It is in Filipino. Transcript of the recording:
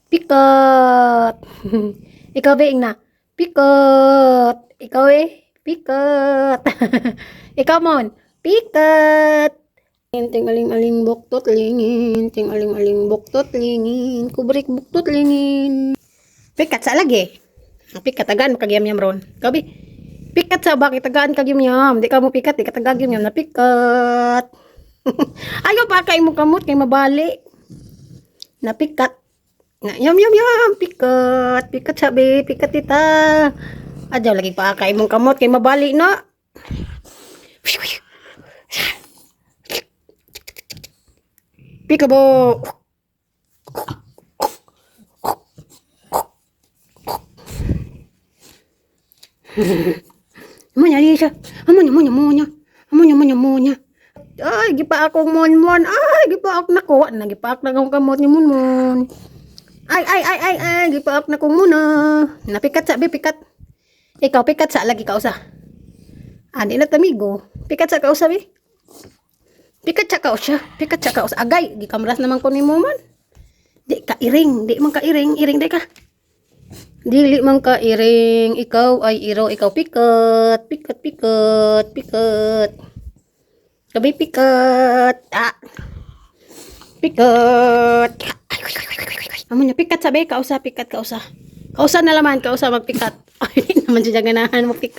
Pikat. Ikaw ba na? Pikat. Ikaw pikat. Ikaw mon. Pikat. Ting aling-aling buktot lingin. Ting aling-aling buktot lingin. Kubrik buktot lingin. Pikat sa lagi. Ang pikat agan makagyam-yam ron. Ikaw bi. Pikat sa bakit tagaan kagyam-yam. Di ka mo pikat, di ka tagagyam-yam na pikat. Ayaw pa kay mo kamot kay mabali. Na pikat. Na yum pikat. Pikat sabi, pikat tita. Adyaw lagi pa kay mong kamot kay mabali na. Pikabo. Amonya Lisa. Amonya. Ay, gipa akong mon. Ay, gipa ako nakuha na. Gipa ako na kamot ni mon. Ay, gipa ako na kong muna. Napikat sabi, pikat. Ikaw, pikat sa lagi ka usa. Di na tamigo. Pikat sa ka usa, bi. Pikat sa ka usa. Agay, gikamras naman ko ni mo man. Di ka iring. Iring di ka. Dili man ka iring. Ikaw ay iro. Ikaw pikat. Gabi pikat. Pikat. Amo niya pikat sabi. Kausa. Kausa na laman. Kausa magpikat. Ay, naman siya ganahan magpikat.